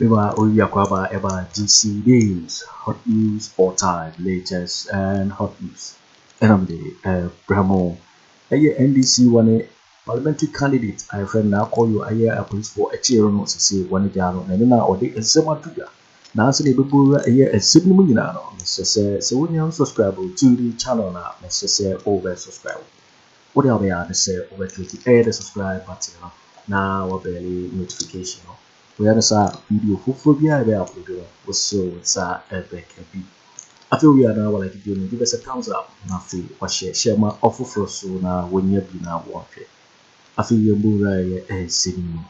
We were about DC days, hot news, all time, latest and hot news. And I'm the Brahmo. NDC one parliamentary candidate. I friend now call you a police for a chair on to say one jaro and now or the summer to now say the people a year a 7 million. Mr. So when you subscribe to the channel now, Mr. Say over subscribe. What are we are say over 28 the subscribe button now barely notification. We have a video for be uploaded was so it's a epic. I feel we are now like you give us a thumbs up. Nothing or share my offer for so now when you be now walking. I feel your boy a sitting.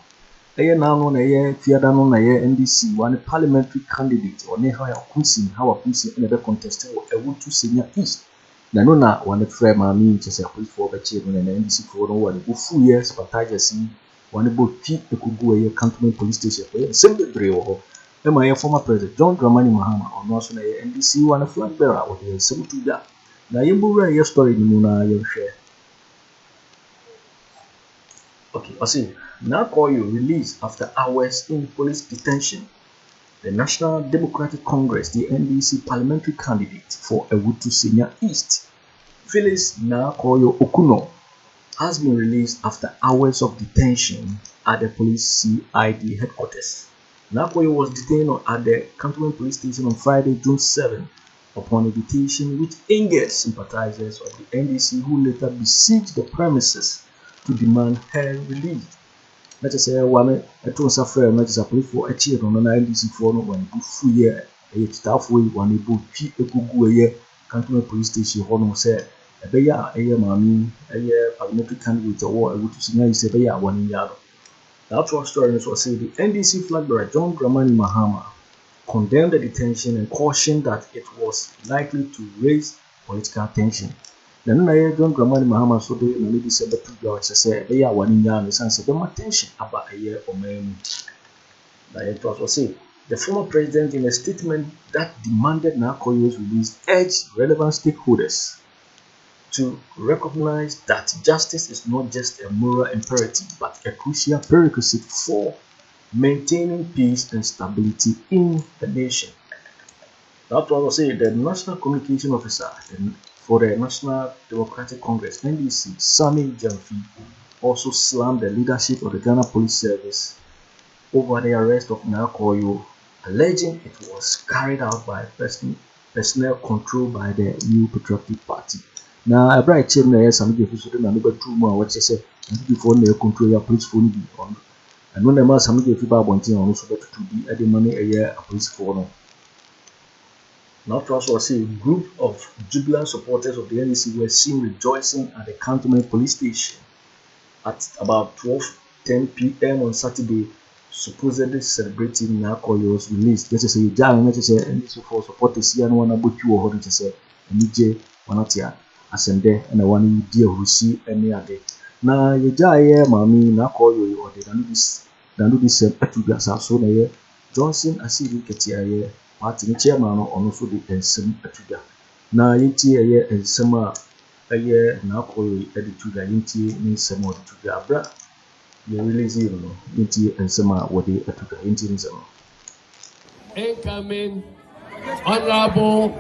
A year now on a year, fear down on a year NDC, one parliamentary candidate or near Koomson, Koomson, another contestant or Awutu Senya East. Nanona one friend mammy just a police for the children and NDC for one who 4 years, but I just see. One about the Kogo Cantonment Police Station, Assembly Breo, and my former president John Dramani Mahama, or National NDC, one a flag bearer, or the Assembly to that. Now, you will your story in Muna, your share. Okay, I see. Now, Koryoo released after hours in police detention. The National Democratic Congress, the NDC parliamentary candidate for Awutu Senya East, Phyllis Na Koryoo Okuno, has been released after hours of detention at the police CID headquarters. Koryoo was detained at the Cantonment Police Station on Friday, June 7, upon invitation which angered sympathizers of the NDC who later besieged the premises to demand her release. Let us say, one, a two suffer, not as a police for a cheer on an NDC for no one who full year, a staff way, one able to go a year, Cantonment Police Station, Hono said. A year, mammy, a year parliamentary candidate or Awutu Senya East, a year 1 year. The actual story was say the NDC flag bearer John Dramani Mahama condemned the detention and cautioned that it was likely to raise political tension. Then John Dramani Mahama so they in December 2 say a year 1 year and sense of tension about a year or man. It was say the former president in a statement that demanded Koryoo's release urged relevant stakeholders to recognize that justice is not just a moral imperative but a crucial prerequisite for maintaining peace and stability in the nation. That was say the National Communication Officer for the National Democratic Congress NDC, Sammy Gyamfi, also slammed the leadership of the Ghana Police Service over the arrest of Koryoo, alleging it was carried out by personnel controlled by the New Patriotic Party. Now, a bright chain there, some people should remember 2 more what you say, and before they control your police phone on. And when the mass some people wanting also better to be at the money a year a police phone. Now, to also say a group of jubilant supporters of the NDC were seen rejoicing at the Cantonment Police Station at about 12:10 p.m. on Saturday, supposedly celebrating Koryoo's release. Just say, NDC for supporters here and one about you or to say, NJ, one not here. Asende and the one dear who see any other. Now, you die, mammy, Koryoo, or they don't do this same Etugas so near Johnson, as he look at here, party chairman or also the Ensign Etuga. Now, a year and summer a year Koryoo Edituga, Yinti, means some more to Gabra. You really zero, Yinti and summer what they Etuga, Yinti in summer. Incoming Honorable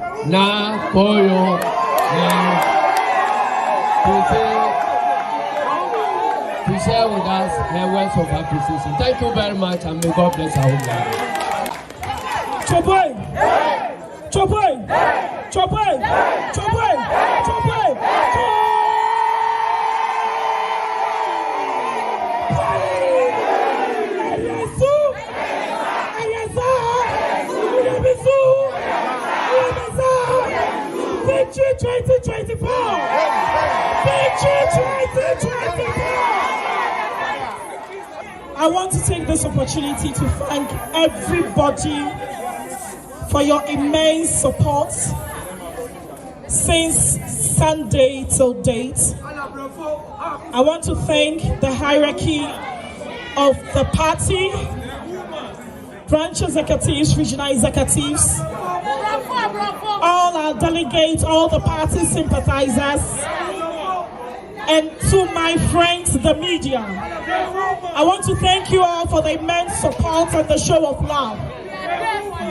Koryoo. To share with us her words of appreciation. Thank you very much and may God bless our home. Chopoy! Chopoy! Chopoy! Chopoy! Chopoy! Victory 2024! Victory 2024! I want to take this opportunity to thank everybody for your immense support since Sunday till date. I want to thank the hierarchy of the party, branch executives, regional executives, all our delegates, all the party sympathizers, and to my friends, the media. I want to thank you all for the immense support and the show of love.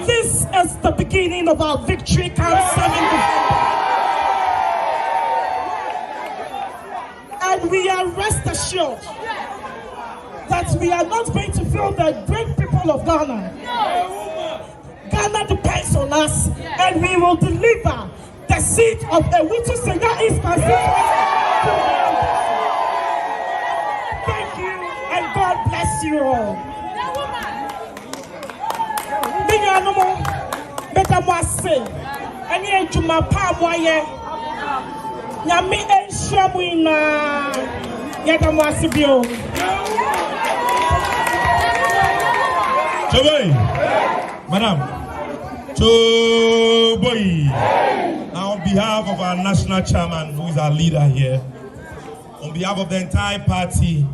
This is the beginning of our victory come 7 November. And we are rest assured that we are not going to fail the great people of Ghana. Ghana depends on us, and we will deliver the seat of Awutu Senya East PC. Thank you, and God bless you all. Madam, now on behalf of our national chairman, who is our leader here, on behalf of the entire party,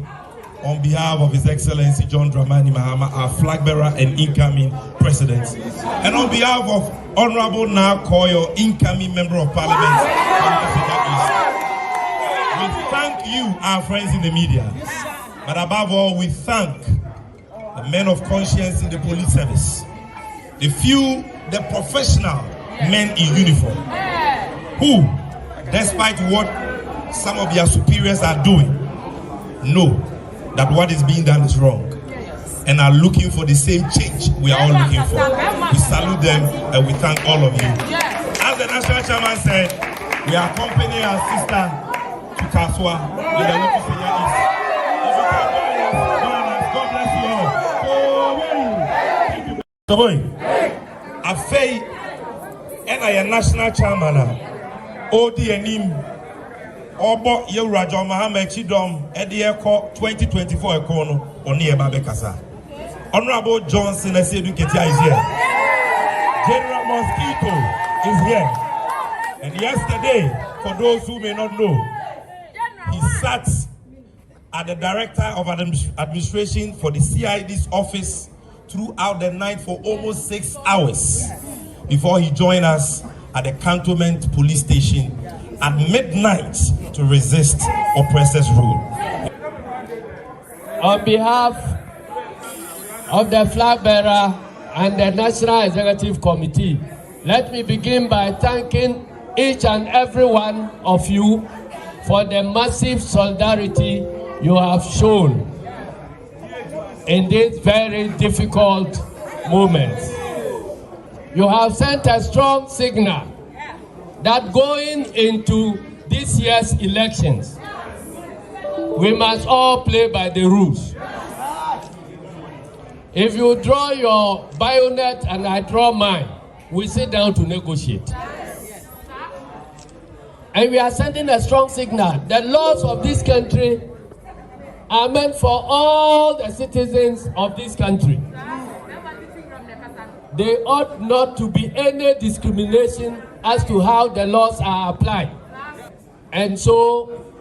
on behalf of His Excellency John Dramani Mahama, our flag bearer and incoming president, and on behalf of Honorable now Koryoo, incoming member of parliament, we thank you, our friends in the media, but above all, we thank the men of conscience in the police service, the professional men in uniform, who, despite what some of their superiors are doing, know that what is being done is wrong and are looking for the same change we are all looking for. We salute them and we thank all of you. As the national chairman said, we are accompanying our sister to Kaswa with the Awutu Senya East. God bless you all. Afei, and I am national chairman. ODNIM Obo Yewrajo Mahama Chidom Edieko 2024 Ekono Oni Ebabekasa. Honorable Johnson Eseduketia is here. General Mosquito is here. And yesterday, for those who may not know, he sat at the Director of Administration for the CID's office throughout the night for almost 6 hours before he joined us at the Cantonment Police Station at midnight to resist oppressors' rule. On behalf of the flag bearer and the National Executive Committee, let me begin by thanking each and every one of you for the massive solidarity you have shown in this very difficult moment. You have sent a strong signal that going into this year's elections, we must all play by the rules. If you draw your bayonet and I draw mine, we sit down to negotiate. And we are sending a strong signal. The laws of this country are meant for all the citizens of this country. There ought not to be any discrimination as to how the laws are applied. And so,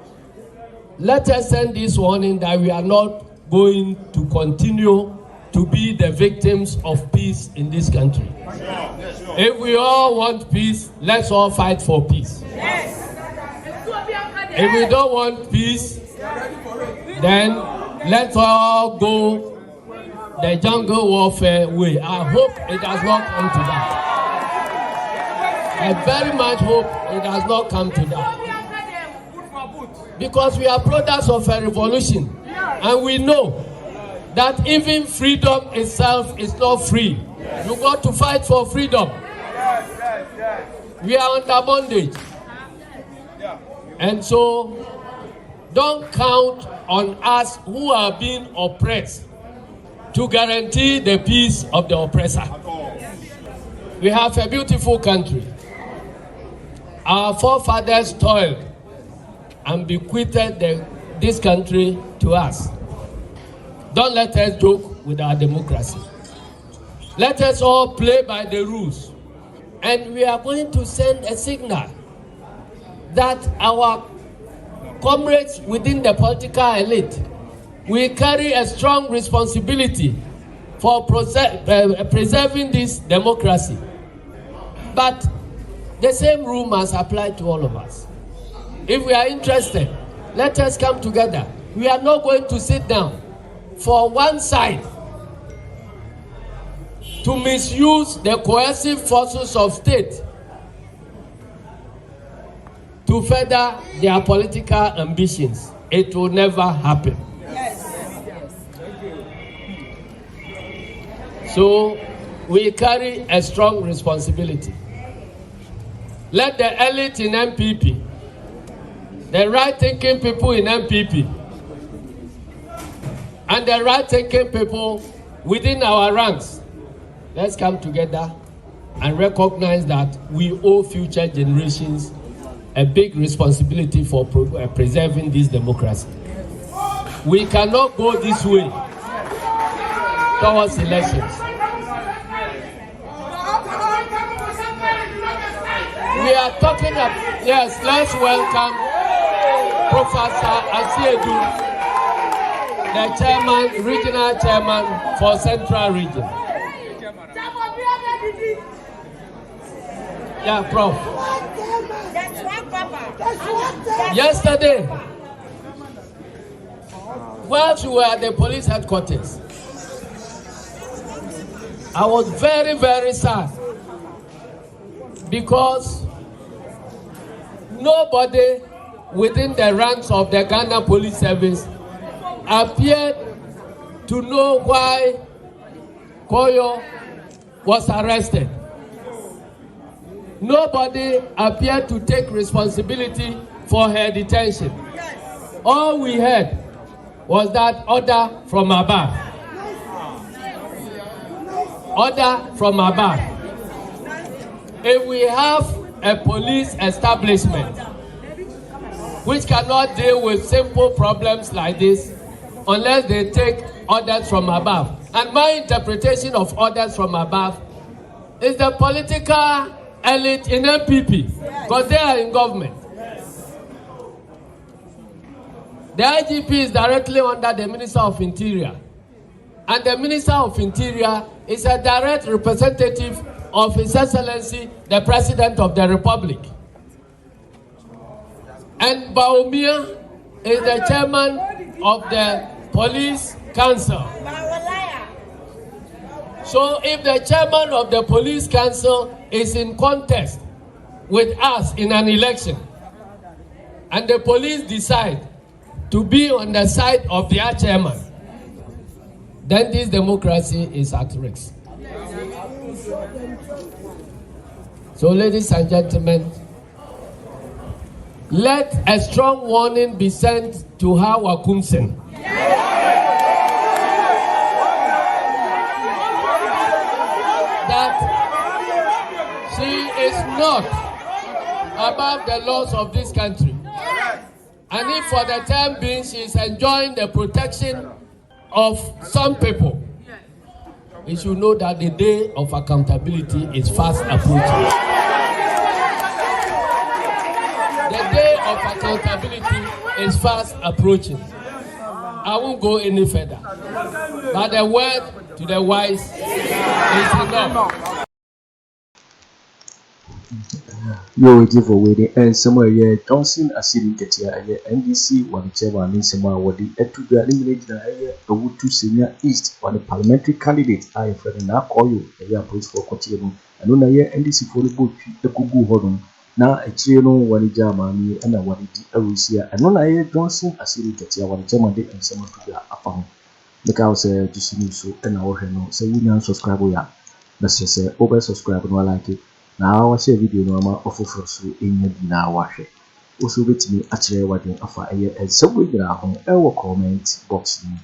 let us send this warning that we are not going to continue to be the victims of peace in this country. If we all want peace, let's all fight for peace. If we don't want peace, then let's all go the jungle warfare way. I hope it does not come to that. I very much hope it does not come to that. Because we are products of a revolution. And we know that even freedom itself is not free. You got to fight for freedom. We are under bondage. And so, don't count on us who are being oppressed to guarantee the peace of the oppressor. We have a beautiful country. Our forefathers toiled and bequeathed this country to us. Don't let us joke with our democracy. Let us all play by the rules. And we are going to send a signal that our comrades within the political elite will carry a strong responsibility for preserving this democracy. But the same rule must apply to all of us. If we are interested, let us come together. We are not going to sit down. for one side to misuse the coercive forces of state to further their political ambitions. It will never happen. So we carry a strong responsibility. Let the elite in MPP, the right-thinking people in MPP, and the right-thinking people within our ranks, let's come together and recognize that we owe future generations a big responsibility for preserving this democracy. We cannot go this way towards elections. We are talking about, yes, let's welcome Professor Acciden, the chairman, regional chairman for Central Region. Yeah, Prof. Yesterday, whilst we were at the police headquarters, I was very, very sad because nobody within the ranks of the Ghana Police Service appeared to know why Koryoo was arrested. Nobody appeared to take responsibility for her detention. All we heard was that order from above. Order from above. If we have a police establishment which cannot deal with simple problems like this unless they take orders from above. And my interpretation of orders from above is the political elite in MPP, because they are in government. The IGP is directly under the Minister of Interior, and the Minister of Interior is a direct representative of His Excellency, the President of the Republic. And Bawumia is the chairman of the Police Council. So if the chairman of the Police Council is in contest with us in an election, and the police decide to be on the side of their chairman, then this democracy is at risk. So, ladies and gentlemen, let a strong warning be sent to Hawa Koomson. That she is not above the laws of this country. And if for the time being she is enjoying the protection of some people, we should know that the day of accountability is fast approaching. The day of accountability is fast approaching. I won't go any further. But the word to the wise is enough. Yo, waiting for waiting, and somewhere here, Johnson, acciden NDC, one chairman in Sama, what the Etuga eliminated the Awutu Senya East, one parliamentary candidate, I for the Koryoo, a year post for Koryoo, and on a year NDC for the book, the Kugu Hodon, now a Chino, one Germany, and a one Arusia, and on a year Johnson, acciden one chairman and Sama to the Apang. The cow said to see so, and our no, say we now subscribe. Let's just say over subscribe and like it. Now I share video no ama ofoforo so enya di na wahwe also betimi akire wadin afa eye esawo gira ho ewo comment box ni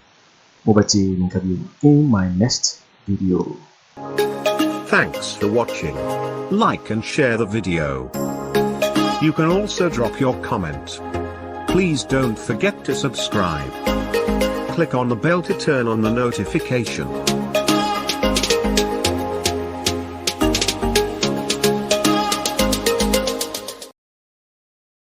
mobati nka bi in my next video. Thanks for watching. Like and share the video. You can also drop your comment. Please don't forget to subscribe. Click on the bell to turn on the notification.